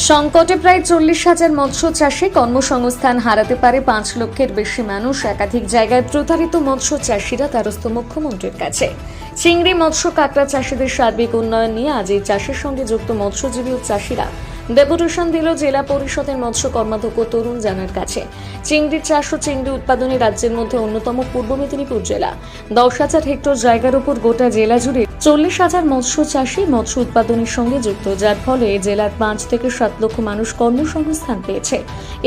সংকটে প্রায় 40,000 মৎস্য চাষী কর্মসংস্থান হারাতে পারে। 5 লক্ষের বেশি মানুষ। একাধিক জায়গায় প্রতারিত মৎস্য চাষীরা দ্বারস্থ মুখ্যমন্ত্রীর কাছে। চিংড়ি, মৎস্য, কাঁকড়া চাষীদের সার্বিক উন্নয়ন নিয়ে আজ এই চাষের সঙ্গে যুক্ত মৎস্যজীবী ও চাষীরা ডেপুটেশন দিল জেলা পরিষদের মৎস্য কর্মাধ্যক্ষ তরুণ জানার কাছে। চিংড়ির চাষ ও চিংড়ি উৎপাদনে রাজ্যের মধ্যে অন্যতম পূর্ব মেদিনীপুর জেলা। 10,000 হেক্টর জায়গার উপর গোটা জেলা জুড়ে 40,000 মৎস্য চাষী মৎস্য উৎপাদনের সঙ্গে যুক্ত, যার ফলে জেলার 5 থেকে 7 লক্ষ মানুষ কর্মসংস্থান পেয়েছে।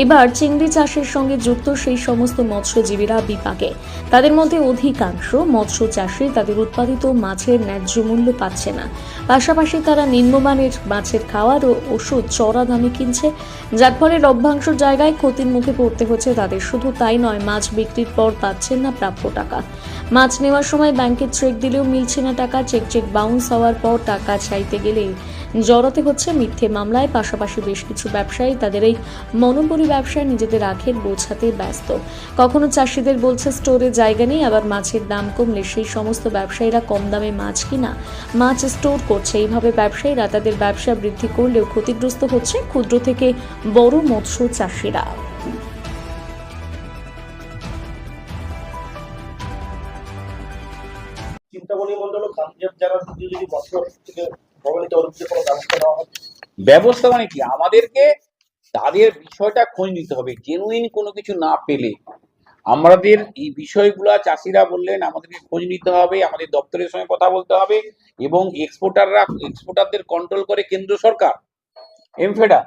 এবার চিংড়ি চাষের সঙ্গে যুক্ত সেই সমস্ত মৎস্যজীবীরা বিপাকে। তাদের মধ্যে অধিকাংশ মৎস্য চাষী তাদের উৎপাদিত মাছের ন্যায্য মূল্য পাচ্ছে না। পাশাপাশি তারা নিম্নমানের মাছের খাওয়ার ও ওষুধ চড়া দামে কিনছে, যার ফলে লভ্যাংশ জায়গায় ক্ষতির মুখে পড়তে হচ্ছে তাদের। শুধু তাই নয়, মাছ বিক্রির পর পাচ্ছেন না প্রাপ্য টাকা। মাছ নেওয়ার সময় ব্যাংকে চেক দিলেও মিলছে না টাকা। চেক বাউন্স হওয়ার পর টাকা চাইতে গেলে জড়াতে হচ্ছে মিথ্যে মামলায়। পাশাপাশি বেশ কিছু ব্যবসায়ী তাদের এই মনোপলি ব্যবসায় নিজেদের আখের বোঝাতে ব্যস্ত। কখনো চাষিদের বলছে স্টোরে জায়গা নেই, আবার মাছের দাম কমলে সেই সমস্ত ব্যবসায়ীরা কম দামে মাছ কিনা মাছ স্টোর করছে। এইভাবে ব্যবসায়ীরা তাদের ব্যবসা বৃদ্ধি করলেও ক্ষতিগ্রস্ত হচ্ছে ক্ষুদ্র থেকে বড় মৎস্য চাষিরা। চিন্তামণি মন্ডল কাঞ্জাব যারা যদি বছর থেকে ভবনিত অরুণের কোনো ব্যবস্থা নেওয়া হবে। ব্যবস্থা মানে কি, আমাদেরকে তাদের বিষয়টা খোঁজ নিতে হবে। জেনুইন কোনো কিছু না পেলে আমাদের এই বিষয়গুলা চাষিরা বললেন আমাদেরকে খোঁজ নিতে হবে, আমাদের দপ্তরের সঙ্গে কথা বলতে হবে। এবং এক্সপোর্টারদের কন্ট্রোল করে কেন্দ্র সরকার, এমফেডা,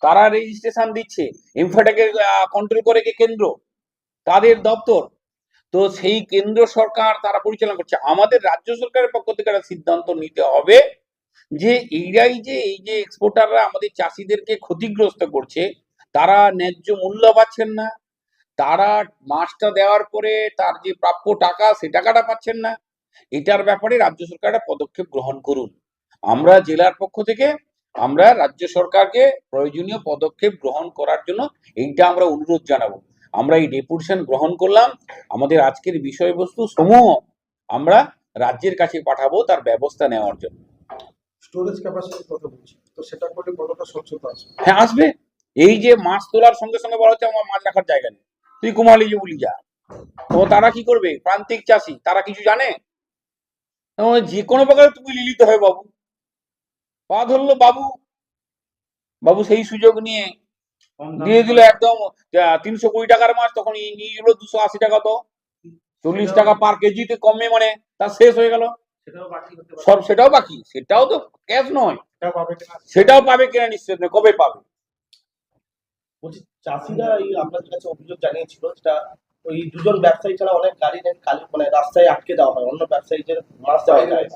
তারা রেজিস্ট্রেশন দিচ্ছে। এমফেডাকে কন্ট্রোল করে কে? কেন্দ্র, তাদের দপ্তর। তো সেই কেন্দ্র সরকার তারা পরিচালনা করছে। আমাদের রাজ্য সরকারের পক্ষ থেকে একটা সিদ্ধান্ত নিতে হবে যে এই যে এক্সপোর্টাররা আমাদের চাষিদেরকে ক্ষতিগ্রস্ত করছে, তারা ন্যায্য মূল্য পাচ্ছেন না, তারা মাছটা দেওয়ার পরে তার যে প্রাপ্য টাকা সে টাকাটা পাচ্ছেন না। এটার ব্যাপারে রাজ্য সরকার একটা পদক্ষেপ গ্রহণ করুন। আমরা জেলার পক্ষ থেকে আমরা রাজ্য সরকারকে প্রয়োজনীয় পদক্ষেপ গ্রহণ করার জন্য এইটা আমরা অনুরোধ জানাবো। আমরা এই ডেপুটেশন গ্রহণ করলাম। আমাদের আজকের বিষয়বস্তু সমূহ আমরা রাজ্যের কাছে পাঠাবো তার ব্যবস্থা নেওয়ার জন্য। স্টোরেজ ক্যাপাসিটি কত বলছি, তো সেটা করলে কতটা স্বচ্ছতা আসবে? হ্যাঁ, আসবে। এই যে মাছ তোলার সঙ্গে সঙ্গে বলা হচ্ছে আমার মাছ রাখার জায়গা নেই, তুই কুমালি যে বলি যা। তো তারা কি করবে? প্রান্তিক চাষি, তারা কিছু জানে? যে কোনো প্রকারে তুমি লিলিত হয় বাবু, পা ধরলো বাবু, বাবু সেই সুযোগ নিয়ে দিয়ে দিল একদম 320 টাকার মাছ, তখন নিয়ে গেল 280 টাকা, তো 40 টাকা পার কেজিতে কমে, মানে তার শেষ হয়ে গেল সব। সেটাও বাকি, সেটাও তো ক্যাশ নয়, সেটাও পাবে কিনা নিশ্চিত নয়, কবে পাবে। বলছি চাষিরা এই আপনাদের কাছে অভিযোগ জানিয়েছিল, যেটা ওই দুজন ব্যবসায়ী ছাড়া অনেক গাড়ি মানে রাস্তায় আটকে দেওয়া হয়, অন্য ব্যবসায়ীদের মাছ দেওয়া যায়।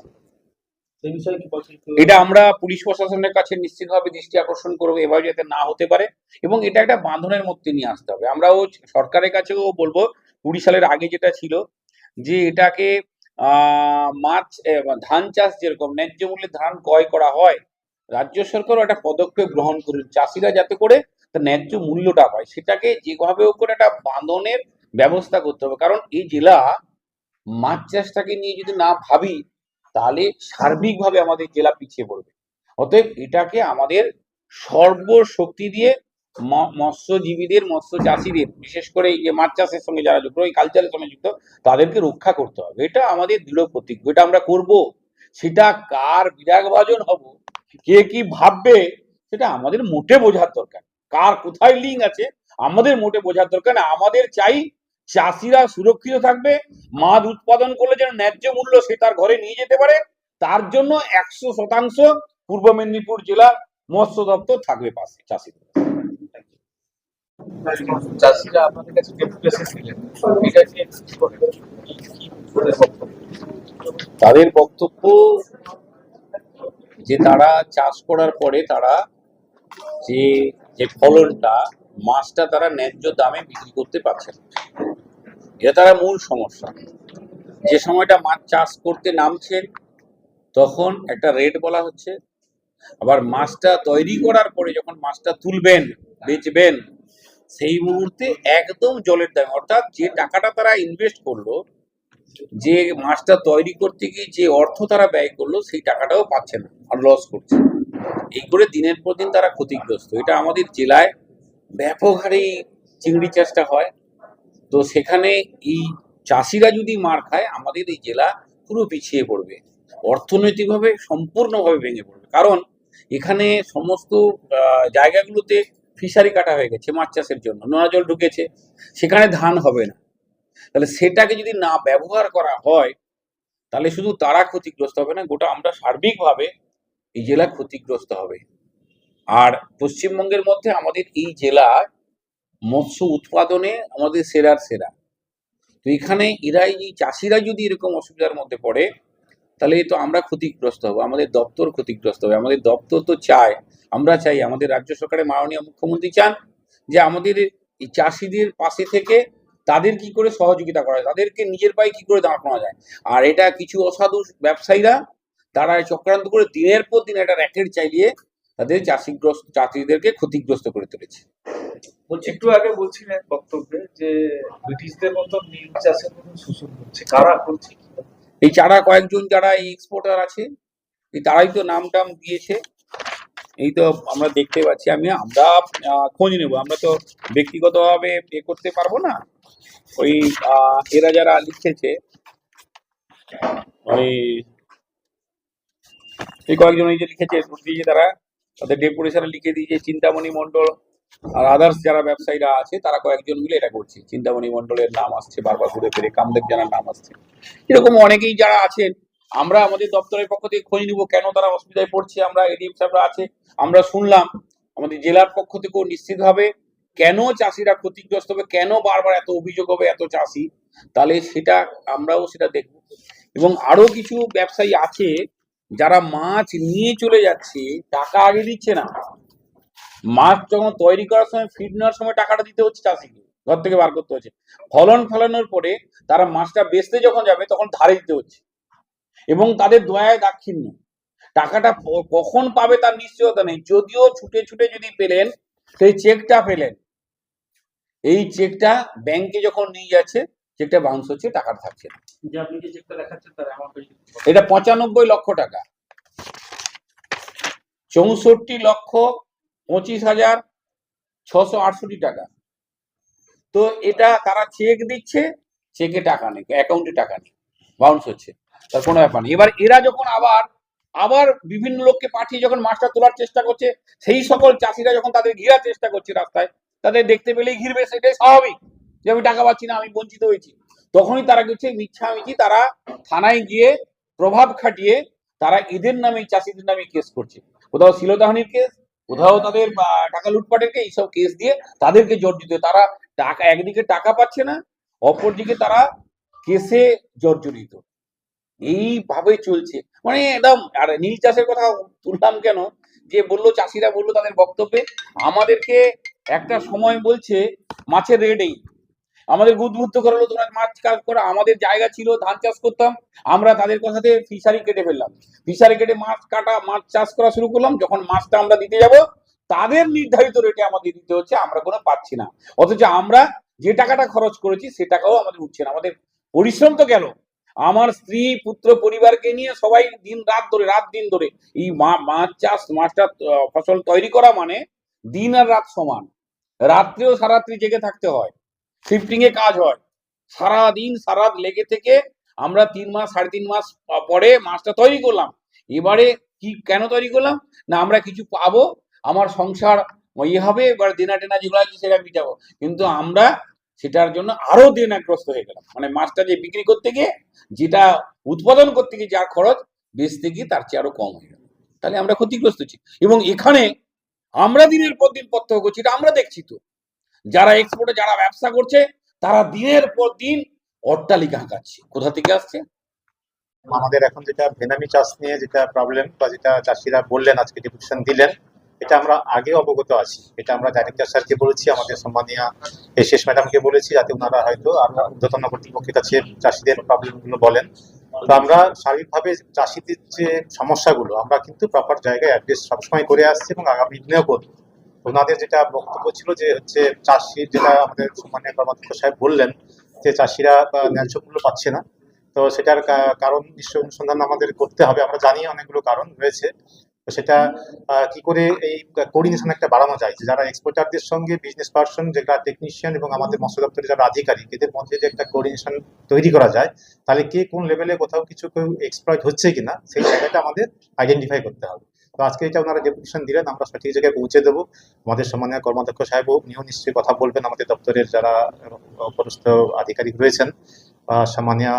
সেই বিষয়ে কি বলছি? এটা আমরা পুলিশ প্রশাসনের কাছে নিশ্চিতভাবে দৃষ্টি আকর্ষণ করবো, এভাবে যাতে না হতে পারে। এবং এটা একটা বাঁধনের মধ্যে নিয়ে আসতে হবে। আমরাও সরকারের কাছেও বলবো, 20 সালের আগে যেটা ছিল যে এটাকে মাছ ধান চাষ যেরকম ন্যায্য মূল্যে ধান ক্রয় করা হয়, রাজ্য সরকারও একটা পদক্ষেপ গ্রহণ করুন, চাষিরা যাতে করে তার ন্যায্য মূল্যটা পায়। সেটাকে যেভাবে করে একটা বাঁধনের ব্যবস্থা করতে হবে। কারণ এই জেলা মাছ চাষটাকে নিয়ে যদি না ভাবি, তাহলে সার্বিকভাবে আমাদের জেলা পিছিয়ে পড়বে। অতএব এটাকে আমাদের সর্বশক্তি দিয়ে মৎস্যজীবীদের, মৎস্য চাষীদের, বিশেষ করে এই যে মাছ চাষের সঙ্গে যারা যুক্ত, এই কালচারের সঙ্গে যুক্ত, তাদেরকে রক্ষা করতে হবে। এটা আমাদের দৃঢ় প্রতিজ্ঞ, এটা আমরা করব। সেটা কার বিরাগভাজন হব, কে কি ভাববে, সেটা আমাদের মোটে বোঝার দরকার। কার কোথায় লিঙ্ক আছে আমাদের মোটে বোঝার দরকার না। আমাদের চাই চাষিরা সুরক্ষিত থাকবে, মাছ উৎপাদন করলে যেন ন্যায্য মূল্য সে তার ঘরে নিয়ে যেতে পারে। তার জন্য 100% পূর্ব মেদিনীপুর জেলার মৎস্য দপ্তর থাকবে পাশে চাষিদের। চাষিরা আপনাদের কাছে ডেপুটেশন দিলেন, এটা কি তাদের বক্তব্য যে তারা চাষ করার পরে তারা যে ফলনটা, মাছটা তারা ন্যায্য দামে বিক্রি করতে পারছে না। এটা তারা মূল সমস্যা। যে সময়টা মাছ চাষ করতে নামছেন তখন একটা রেট বলা হচ্ছে, আবার মাছটা তৈরি করার পরে যখন মাছটা তুলবেন, বেচবেন, সেই মুহূর্তে একদম জলের দাম। অর্থাৎ যে টাকাটা তারা ইনভেস্ট করলো, যে মাছটা তৈরি করতে গিয়ে যে অর্থ তারা ব্যয় করলো, সেই টাকাটাও পাচ্ছে না, আর লস করছে। এই করে দিনের পর দিন তারা ক্ষতিগ্রস্ত। এটা আমাদের জেলায় ব্যাপক হারে চিংড়ি চাষটা হয়। তো সেখানে এই চাষিরা যদি মার খায়, আমাদের এই জেলা পুরো পিছিয়ে পড়বে, অর্থনৈতিকভাবে সম্পূর্ণভাবে ভেঙে পড়বে। কারণ এখানে সমস্ত জায়গাগুলোতে ফিশারি কাটা হয়ে গেছে মাছ চাষের জন্য, নোনা জল ঢুকেছে, সেখানে ধান হবে না। তাহলে সেটাকে যদি না ব্যবহার করা হয়, তাহলে শুধু তারা ক্ষতিগ্রস্ত হবে না, গোটা আমরা সার্বিকভাবে এই জেলা ক্ষতিগ্রস্ত হবে। আর পশ্চিমবঙ্গের মধ্যে আমাদের এই জেলা মৎস্য উৎপাদনে আমাদের সেরার সেরা। তো এখানে এরাই এই চাষিরা যদি এরকম অসুবিধার মধ্যে পড়ে, তাহলে তো আমরা ক্ষতিগ্রস্ত হবো, আমাদের দপ্তর ক্ষতিগ্রস্ত হবে। আমাদের দপ্তর তো চায়, আমরা চাই, আমাদের রাজ্য সরকারের মাননীয় মুখ্যমন্ত্রী চান যে আমাদের এই চাষিদের পাশে থেকে তাদের কি করে সহযোগিতা করা যায়, তাদেরকে নিজের পায়ে কি করে দাঁড় করানো যায়। আর এটা কিছু অসাধু ব্যবসায়ীরা তারা চক্রান্ত করে দিনের পর দিন একটা র্যাকেট চালিয়ে তাদের চাষিদেরকে ক্ষতিগ্রস্ত করে তুলেছে। বলছি, একটু আগে বলছিলেন বক্তব্যে যে ব্রিটিশদের মতো নীল চাষের মতো শোষণ করছে, কারা করছে? এই চারা কয়েকজন যারা এই এক্সপোর্টার আছে, এই তারাই তো নাম টাম দিয়েছে। এই তো আমরা দেখতে পাচ্ছি, আমরা খোঁজ নেব, আমরা তো ব্যক্তিগতভাবে এ করতে পারবো না। ওই এরা যারা লিখেছে, ওই এই কয়েকজন এই যে লিখেছে দিয়েছে, তারা তাদের ডেপুটেশনে লিখে দিয়েছে চিন্তামণি মণ্ডল আর আদার্স যারা ব্যবসায়ীরা আছে, তারা কয়েকজন মিলে এটা করছে। চিন্তামণি মণ্ডলের নাম আসছে বারবার ঘুরে ফিরে, কামদেব জানার নাম আসছে, এরকম অনেকেই যারা আছেন। আমরা আমাদের দপ্তরের পক্ষ থেকে খোঁজ নিব কেন তারা অসুবিধায় পড়ছে। আমরা এডিএম সাহেবরা আছে, আমরা শুনলাম আমাদের জেলার পক্ষ থেকেও নিশ্চিতভাবে কেন চাষিরা ক্ষতিগ্রস্ত হবে, কেন বারবার এত অভিযোগ হবে এত চাষি, তাহলে সেটা আমরাও সেটা দেখব। এবং আরো কিছু ব্যবসায়ী আছে যারা মাছ নিয়ে চলে যাচ্ছে, টাকা আগে দিচ্ছে না, মাছ যখন তৈরি করার সময় ফিড নেওয়ার সময় টাকাটা দিতে হচ্ছে চাষিকে, ঘর থেকে বার করতে হচ্ছে। ফলানোর পরে তারা মাছটা বেচতে যখন যাবে তখন ধারে দিতে হচ্ছে, এবং তাদের দয়ায় দাক্ষিণ্য, টাকাটা কখন পাবে তার নিশ্চয়তা নেই। যদিও ছুটে ছুটে যদি পেলেন, সেই চেকটা পেলেন, এই চেকটা ব্যাংকে যখন নিয়ে যাচ্ছে চেকটা বাউন্স হচ্ছে, টাকাটা থাকছে না। যে আপনি যে চেকটা দেখাচ্ছেন তার অ্যামাউন্ট এটা 95 লক্ষ টাকা, 64,25,668 টাকা। তো এটা তারা চেক দিচ্ছে, চেকে টাকা নেই, অ্যাকাউন্টে টাকা নেই, বাউন্স হচ্ছে, তার কোনো ব্যাপার নেই। এবার এরা যখন আবার বিভিন্ন লোককে পাঠিয়ে যখন মাছটা তোলার চেষ্টা করছে, সেই সকল চাষিরা যখন তাদের ঘিরার চেষ্টা করছে রাস্তায়, তাদের দেখতে পেলেই ঘিরবে, সেটাই স্বাভাবিক যে আমি টাকা পাচ্ছি না, আমি বঞ্চিত হয়েছি। তখনই তারা কিছু মিথ্যামিথি তারা থানায় গিয়ে প্রভাব খাটিয়ে তারা এদের নামে, চাষিদের নামে কেস করছে। কোথাও শ্লীলতাহানির কেস, কোথাও তাদের টাকা লুটপাটের কেস, এইসব কেস দিয়ে তাদেরকে জর্জরিত। তারা টাকা, একদিকে টাকা পাচ্ছে না, অপরদিকে তারা কেসে জর্জরিত, এইভাবে চলছে। মানে একদম। আর নীল চাষের কথা তুললাম কেন, যে বললো চাষিরা বললো তাদের বক্তব্যে, আমাদেরকে একটা সময় বলছে মাছের রেট এই, আমাদের উদ্বুদ্ধ করালো তোমরা মাছ চাষ করো। আমাদের জায়গা ছিল, ধান চাষ করতাম, আমরা তাদের কথাতে ফিশারি কেটে ফেললাম, ফিশারি কেটে মাছ চাষ করা শুরু করলাম। যখন মাছটা আমরা দিতে যাব, তাদের নির্ধারিত রেটে আমাদের দিতে হচ্ছে, আমরা কোনো পাচ্ছি না। অথচ আমরা যে টাকাটা খরচ করেছি সে টাকাও আমাদের উঠছে না। আমাদের পরিশ্রম তো গেল, আমার স্ত্রী পুত্র পরিবারকে নিয়ে সবাই রাত দিন ধরে এই মাছ চাষ, মাছটা ফসল তৈরি করা মানে দিন আর রাত সমান, রাত্রেও সারাত্রি জেগে থাকতে হয়, শিফটিং এ কাজ হয়, সারাদিন সারাত লেগে থেকে আমরা 3 মাস 3.5 মাস পরে মাছটা তৈরি করলাম। এবারে কি কেন তৈরি করলাম না, আমরা কিছু পাবো, আমার সংসার ইয়ে হবে, এবার দেনা টেনা যেগুলো আছে সেটা মিটাবো। কিন্তু আমরা সেটার জন্য আরো দেনাগ্রস্ত হয়ে গেলাম। মানে মাছটা যে বিক্রি করতে গিয়ে, যেটা উৎপাদন করতে গিয়ে যার খরচ, বেচতে গিয়ে তার চেয়ে আরো কম হয়ে গেল। তাহলে আমরা ক্ষতিগ্রস্ত হচ্ছি। এবং এখানে আমরা দিনের পর দিন প্রত্যক্ষ করছি, এটা আমরা দেখছি তো, যারা এক্সপোর্টে যারা ব্যবসা করছে তারা দিনের পর দিন অট্টালিকা হাঁকাচ্ছে। কোথা থেকে আসছে? আমাদের এখন যেটা বেনামি চাষ নিয়ে যেটা প্রবলেম, বা যেটা চাষিরা বললেন আজকে ডেপুটেশন দিলেন, এটা আমরা আগে অবগত আছি। এটা আমরা ডাইরেক্টর স্যারকে বলেছি, আমাদের সম্মানীয় এসএস ম্যাডামকে বলেছি, যাতে ওনারা হয়তো আমরা ঊর্ধ্বতন কর্তৃপক্ষের কাছে চাষিদের প্রবলেমগুলো বলেন। তো আমরা স্বাভাবিকভাবে চাষিদের যে সমস্যাগুলো আমরা কিন্তু প্রপার জায়গায় অ্যাড্রেস সবসময় করে আসছি এবং আগামী দিনেও করবো। ওনাদের যেটা বক্তব্য ছিল যে হচ্ছে চাষির, যেটা আমাদের সম্মানীয় কর্মাধ্যক্ষ সাহেব বললেন যে চাষিরা ন্যায্য মূল্য পাচ্ছে না, তো সেটার কারণ নিশ্চয়ই অনুসন্ধান আমাদের করতে হবে। আমরা জানি অনেকগুলো কারণ রয়েছে, তো তো সেটা কি করে এই কোঅর্ডিনেশন একটা বাড়ানো যায়, যে যারা এক্সপোর্টারদের সঙ্গে বিজনেস পার্সন, যেটা টেকনিশিয়ান এবং আমাদের মৎস্য দপ্তরের যারা আধিকারিক, এদের মধ্যে যে একটা কোঅর্ডিনেশন তৈরি করা যায়, তাহলে কে কোন লেভেলে কোথাও কিছু কেউ এক্সপ্লয়েট হচ্ছে কিনা সেই জায়গাটা আমাদের আইডেন্টিফাই করতে হবে। তো আজকে এটা ওনারা ডেপুটেশন দিলেন, আমরা সঠিক জায়গায় পৌঁছে দেবো। আমাদের সম্মানীয় কর্মাধ্যক্ষ সাহেব উনিও নিশ্চয়ই কথা বলবেন, আমাদের দপ্তরের যারা পদস্থ আধিকারিক রয়েছেন, সম্মানীয়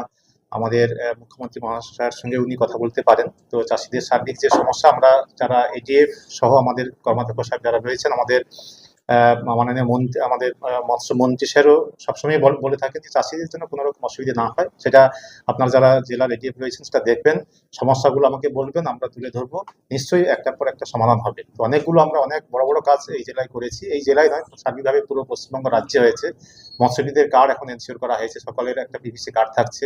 আমাদের মুখ্যমন্ত্রী মহাশয়ের সঙ্গে উনি কথা বলতে পারেন। তো চাষিদের সার্বিক যে সমস্যা, আমরা যারা এডিএফ সহ আমাদের কর্মাধ্যক্ষ সাহেব যারা রয়েছেন, আমাদের মাননীয় মন্ত্রী, আমাদের মৎস্য মন্ত্রী স্যারও সবসময় বলে থাকেন যে চাষিদের জন্য কোনো রকম অসুবিধা না হয়। সেটা আপনার যারা জেলার এডিএফ রয়েছেন সেটা দেখবেন, সমস্যাগুলো আমাকে বলবেন, আমরা তুলে ধরবো, নিশ্চয়ই একটার পর একটা সমাধান হবে। তো অনেকগুলো আমরা অনেক বড় বড় কাজ এই জেলায় করেছি, এই জেলায় নয় সার্বিকভাবে পুরো পশ্চিমবঙ্গ রাজ্যে হয়েছে। মৎস্যজীবীদের কার্ড এখন এনশিওর করা হয়েছে, সকলের একটা পিভিসি কার্ড থাকছে।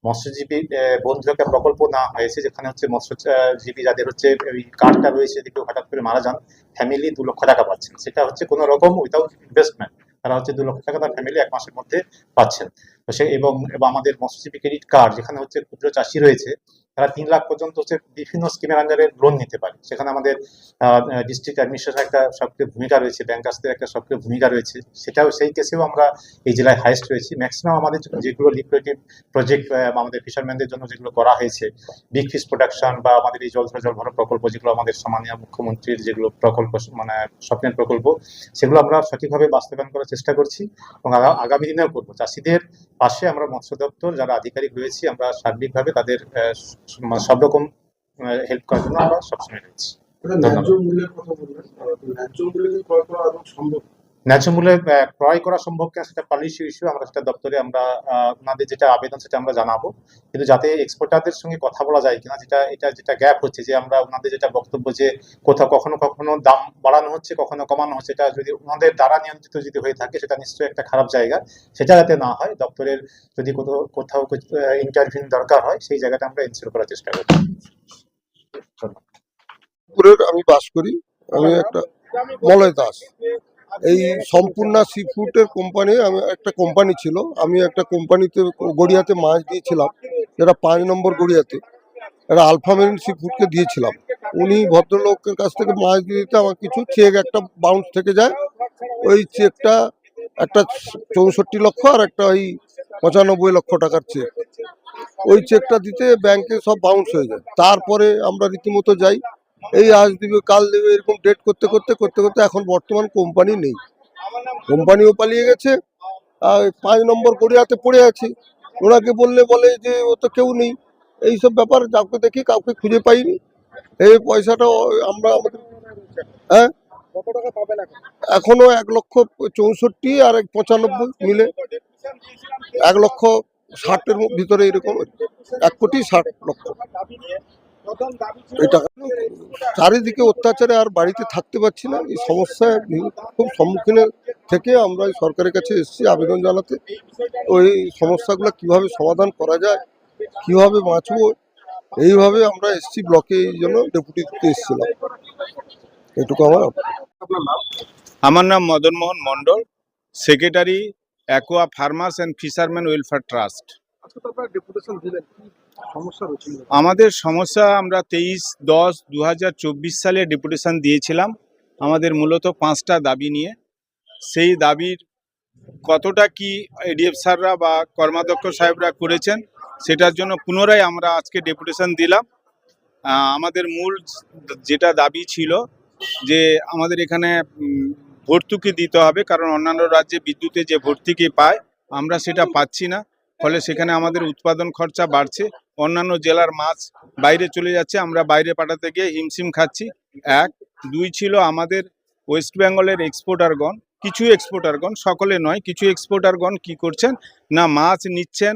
মৎস্যজীবী বন্ধু একটা প্রকল্প নেওয়া হয়েছে, যেখানে হচ্ছে মৎস্যজীবী যাদের হচ্ছে ওই কার্ডটা রয়েছে, যদি কেউ হঠাৎ করে মারা যান, ফ্যামিলি 2 লক্ষ টাকা পাচ্ছেন। সেটা হচ্ছে কোনো রকম উইদাউট ইনভেস্টমেন্ট, তারা হচ্ছে 2 লক্ষ টাকা তার ফ্যামিলি 1 মাসের মধ্যে পাচ্ছেন। তো সে এবং আমাদের মৎস্যজীবী ক্রেডিট কার্ড, যেখানে হচ্ছে ক্ষুদ্র চাষি রয়েছে, তারা 3 লাখ পর্যন্ত হচ্ছে বিভিন্ন স্কিমের আন্ডারে লোন নিতে পারে। সেখানে আমাদের ডিস্ট্রিক্ট অ্যাডমিনিস্ট্রেশনের একটা সক্রিয় ভূমিকা রয়েছে, ব্যাংকার্সদের একটা সক্রিয় ভূমিকা রয়েছে। সেটাও সেই কেসেও আমরা এই জেলায় হাইয়েস্ট রয়েছি। ম্যাক্সিমাম আমাদের যেগুলো লিকুইডিটি প্রজেক্ট আমাদের ফিশারম্যানদের জন্য যেগুলো করা হয়েছে, বিগ ফিশ প্রোডাকশন বা আমাদের এই জল ভরা প্রকল্প, যেগুলো আমাদের সম্মানীয় মুখ্যমন্ত্রীর যেগুলো প্রকল্প, মানে স্বপ্নের প্রকল্প, সেগুলো আমরা সঠিকভাবে বাস্তবায়ন করার চেষ্টা করছি এবং আগামী দিনেও করবো। চাষিদের পাশে আমরা মৎস্য দপ্তর যারা আধিকারিক রয়েছি, আমরা সার্বিকভাবে তাদের সব রকম হেল্প করার জন্য আমরা সবসময় রয়েছি। ন্যায্য মূল্যের কথা বললেন, ন্যায্য মূল্যে কি ক্রয় করা আদৌ সম্ভব? ন্যায্য মূল্যে ক্রয় করা সম্ভব কিনা সেটা পলিসি ইস্যু, আমরা সেটা দপ্তরে আমরা ওনাদের যেটা আবেদন সেটা আমরা জানাবো, কিন্তু যাতে এক্সপোর্টারদের সঙ্গে কথা বলা যায় কিনা, যেটা গ্যাপ হচ্ছে, যে আমরা ওনাদের যেটা বক্তব্য যে কোথাও কখনো দাম বাড়ানো হচ্ছে, কখনো কমানো হচ্ছে, এটা যদি ওনাদের দ্বারা নিয়ন্ত্রিত যদি হয়ে থাকে, সেটা নিশ্চয়ই একটা খারাপ জায়গা। সেটা যাতে না হয়, দপ্তরের যদি কোথাও ইন্টারভিউ দরকার হয়, সেই জায়গাটা আমরা এনশিওর করার চেষ্টা করছি। আমি বাস করি, আমি একটা মলয় দাস। এই সম্পূর্ণা সি ফুডের কোম্পানি, আমি একটা কোম্পানি ছিল, আমি একটা কোম্পানিতে গড়িয়াতে মাছ দিয়েছিলাম, যেটা 5 নম্বর গড়িয়াতে একটা আলফা মেরিন সি ফুডকে দিয়েছিলাম। উনি ভদ্রলোকের কাছ থেকে মাছ দিয়ে দিতে আমার কিছু চেক একটা বাউন্স থেকে যায়। ওই চেকটা একটা 64 লক্ষ আর একটা ওই 95 লক্ষ টাকার চেক। ওই চেকটা দিতে ব্যাংকে সব বাউন্স হয়ে যায়। তারপরে আমরা রীতিমতো যাই, এই আজ দিবে কাল দেবে এরকম ডেট করতে করতে করতে করতে এখন বর্তমান কোম্পানি নেই, কোম্পানিও পালিয়ে গেছে। আর 5 নম্বর গড়িয়াতে পড়ে আছে। ওনাকে বলে যে ও তো কেউ নেই, এইসব ব্যাপার, কাউকে দেখি কাউকে খুঁজে পাইনি। এই পয়সাটা আমরা আমাদের এখনো 1,64,00,000 আর 95 মিলে 1,60,000-এর ভিতরে, এরকম 1,60,00,000। এটা চারিদিকে অত্যাচারে আর বাড়িতে থাকতে পারছি না, এই সমস্যায় খুব সম্মুখীনের থেকে আমরা সরকারের কাছে এসেছি আবেদন জানাতে। ওই সমস্যাগুলো কিভাবে সমাধান করা যায়, কিভাবে বাঁচবো, এইভাবে আমরা এসছি ব্লকে, এই জন্য ডেপুটি দিতে এসেছিলাম। এটুকু আমার। আমার নাম Madan Mohan Mondal, secretary aqua farmers and fisherman welfare trust. আমাদের সমস্যা, আমরা 23/10/2024 সালে ডেপুটেশন দিয়েছিলাম আমাদের মূলত 5টা দাবি নিয়ে। সেই দাবির কতটা কি এডিএফ স্যাররা বা কর্মাধ্যক্ষ সাহেবরা করেছেন, সেটার জন্য পুনরায় আমরা আজকে ডেপুটেশন দিলাম। আমাদের মূল যেটা দাবি ছিল যে আমাদের এখানে ভর্তুকি দিতে হবে, কারণ অন্যান্য রাজ্যে বিদ্যুতে যে ভর্তুকি পায় আমরা সেটা পাচ্ছি না, ফলে সেখানে আমাদের উৎপাদন খরচা বাড়ছে। অন্যান্য জেলার মাছ বাইরে চলে যাচ্ছে, আমরা বাইরে পাঠাতে গিয়ে হিমশিম খাচ্ছি। 1, 2 ছিল আমাদের ওয়েস্ট বেঙ্গলের এক্সপোর্টারগণ, কিছু এক্সপোর্টারগণ, সকলে নয়, কিছু এক্সপোর্টারগণ কি করছেন না, মাছ নিচ্ছেন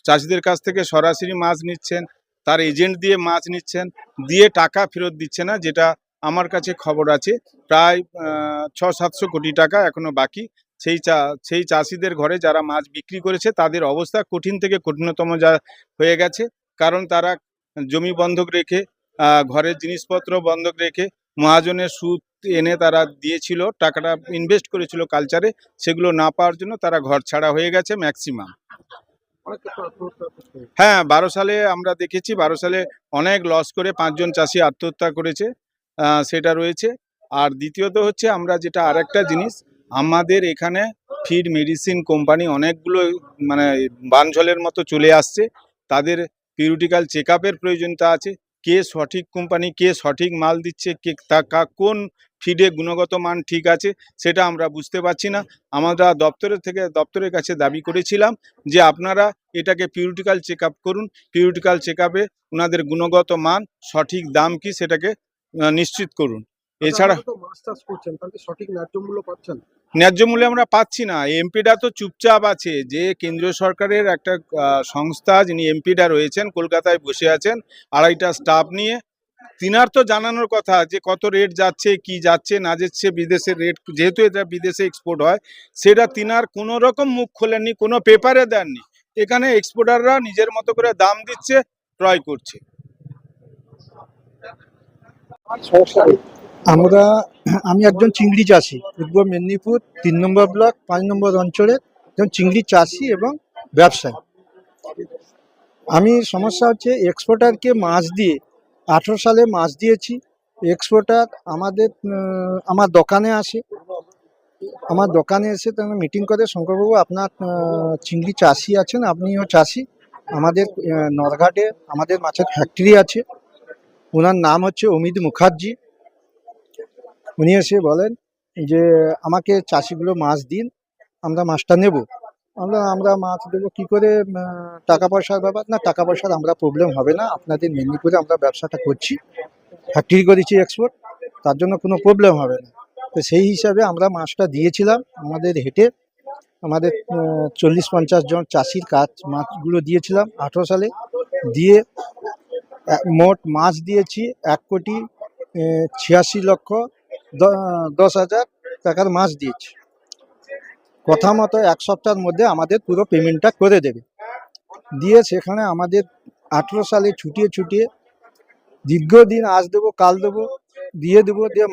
চাষিদের কাছ থেকে, সরাসরি মাছ নিচ্ছেন, তার এজেন্ট দিয়ে মাছ নিচ্ছেন, দিয়ে টাকা ফেরত দিচ্ছে না। যেটা আমার কাছে খবর আছে, প্রায় 600-700 কোটি টাকা এখনো বাকি। সেই চাষিদের ঘরে যারা মাছ বিক্রি করেছে তাদের অবস্থা কঠিন থেকে কঠিনতম হয়ে গেছে, কারণ তারা জমি বন্ধক রেখে, ঘরের জিনিসপত্র বন্ধক রেখে, মহাজনের সুদ এনে তারা দিয়েছিল, টাকাটা ইনভেস্ট করেছিল কালচারে, সেগুলো না পাওয়ার জন্য তারা ঘর ছাড়া হয়ে গেছে ম্যাক্সিমাম। হ্যাঁ, 12 সালে আমরা দেখেছি, 12 সালে অনেক লস করে 5 জন চাষি আত্মহত্যা করেছে। সেটা রয়েছে। আর দ্বিতীয়ত হচ্ছে আমরা যেটা আরেকটা জিনিস, আমাদের এখানে ফিড মেডিসিন কোম্পানি অনেকগুলো মানে বানঝলের মতো চলে আসছে, তাদের পিরিয়ডিক্যাল চেক আপের প্রয়োজনীয়তা আছে। কে সঠিক কোম্পানি, কে সঠিক মাল দিচ্ছে, কে কোন ফিডে গুণগত মান ঠিক আছে সেটা আমরা বুঝতে পারছি না। আমরা দপ্তরের কাছে দাবি করেছিলাম যে আপনারা এটাকে পিরিয়ডিক্যাল চেক আপ করুন, পিরিয়ডিক্যাল চেক আপে ওনাদের গুণগত মান সঠিক দাম কি সেটাকে নিশ্চিত করুন। এছাড়া আপনারা তো মাছ চাষ করছেন, তাহলে সঠিক ন্যায্য মূল্য পাচ্ছেন? ন্যায্য মূল্য আমরা পাচ্ছি না। এমপিটা তো চুপচাপ আছে, যে কেন্দ্রীয় সরকারের একটা সংস্থা, যিনি এমপিটা রয়েছেন কলকাতায় বসে আছেন 2.5টা স্টাফ নিয়ে। তিনার তো জানানোর কথা যে কত রেট যাচ্ছে, কি যাচ্ছে না যাচ্ছে, বিদেশের রেট যেহেতু এটা বিদেশে এক্সপোর্ট হয়, সেটা তিনার কোনো রকম মুখ খোলেননি, কোনো পেপারে দেননি। এখানে এক্সপোর্টাররা নিজের মতো করে দাম দিচ্ছে, ক্রয় করছে। আমি একজন চিংড়ি চাষি, পূর্ব মেদিনীপুর 3 নম্বর ব্লক 5 নম্বর অঞ্চলের একজন চিংড়ি চাষি এবং ব্যবসায়ী। আমি সমস্যা হচ্ছে এক্সপোর্টারকে মাছ দিয়ে 18 সালে মাছ দিয়েছি। এক্সপোর্টার আমার দোকানে আসে, এসে তারা মিটিং করে, শঙ্করবাবু আপনার চিংড়ি চাষি আছেন, আপনিও চাষি, আমাদের নরঘাটে আমাদের মাছের ফ্যাক্টরি আছে, ওনার নাম হচ্ছে অমিত মুখার্জি। উনি এসে বলেন যে আমাকে চাষিগুলো মাছ দিন, আমরা মাছটা নেব। আমরা মাছ দেবো কী করে, টাকা পয়সার ব্যাপার না, টাকা পয়সার আমরা প্রবলেম হবে না, আপনাদের মেদিনীপুরে আমরা ব্যবসাটা করছি, ফ্যাক্টরি করেছি এক্সপোর্ট, তার জন্য কোনো প্রবলেম হবে না। তো সেই হিসাবে আমরা মাছটা দিয়েছিলাম, আমাদের হেঁটে আমাদের 40-50 জন চাষির কাজ মাছগুলো দিয়েছিলাম 18 সালে। দিয়ে মোট মাছ দিয়েছি 1,86,10,00,000 টাকার মাছ দিয়েছি। কথা মতো 1 সপ্তাহের মধ্যে আমাদের পুরো পেমেন্টটা করে দেবে। দিয়ে সেখানে আমাদের 18 সালে ছুটিয়ে দীর্ঘদিন আজ দেবো কাল দেবো দিয়ে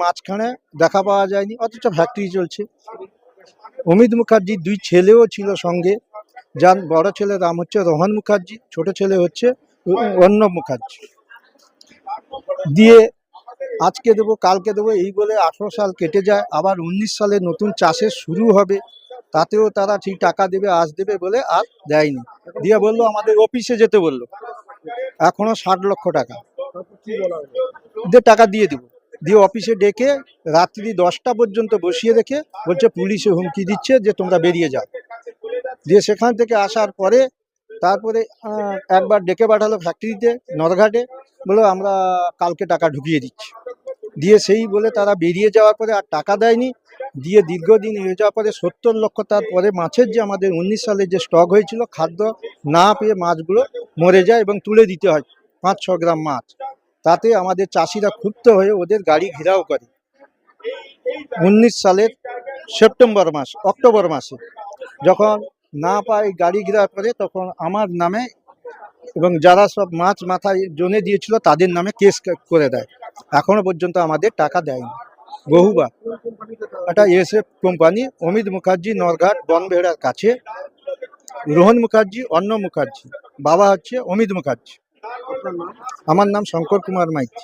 মাঝখানে দেখা পাওয়া যায়নি, অথচ ফ্যাক্টরি চলছে। অমিত মুখার্জির 2 ছেলেও ছিল সঙ্গে, যার বড় ছেলের নাম হচ্ছে রোহন মুখার্জি, ছোট ছেলে হচ্ছে অর্ণব মুখার্জি। দিয়ে আজকে দেবো কালকে দেবো এই বলে 18 সাল কেটে যায়। আবার 19 সালে নতুন চাষের শুরু হবে, তাতেও তারা ঠিক টাকা দেবে আজ দেবে বলে আর দেয়নি। দিয়ে বললো আমাদের অফিসে যেতে বললো, এখনো 60 লক্ষ টাকা দিয়ে টাকা দিয়ে দেবো। দিয়ে অফিসে ডেকে রাত্রি 10টা পর্যন্ত বসিয়ে রেখে বলছে পুলিশে হুমকি দিচ্ছে যে তোমরা বেরিয়ে যাও। দিয়ে সেখান থেকে আসার পরে তারপরে একবার ডেকে পাঠালো ফ্যাক্টরিতে নরঘাটে, বলে আমরা কালকে টাকা ঢুকিয়ে দিচ্ছি। দিয়ে সেই বলে তারা বেরিয়ে যাওয়ার পরে আর টাকা দেয়নি। দিয়ে দীর্ঘদিন হয়ে যাওয়ার পরে 70 লক্ষ, তারপরে মাছের যে আমাদের 19 সালে যে স্টক হয়েছিল, খাদ্য না পেয়ে মাছগুলো মরে যায় এবং তুলে দিতে হয় 5-6 গ্রাম মাছ। তাতে আমাদের চাষিরা ক্ষুব্ধ হয়ে ওদের গাড়ি ঘেরাও করে 19 সালের অক্টোবর মাসে। যখন না পায় গাড়ি ঘেরাও করে, তখন আমার নামে এবং যারা সব মাছ মাথায় জনে দিয়েছিল তাদের নামে কেস করে দেয়। এখনো পর্যন্ত আমাদের টাকা দেয়নি বহুবার। এটা SF কোম্পানি, অমিত মুখার্জি, নরঘাট বনবেড়ার কাছে। রোহন মুখার্জি, অর্ণব মুখার্জি, বাবা হচ্ছে অমিত মুখার্জি। আমার নাম শঙ্কর কুমার মাইতি।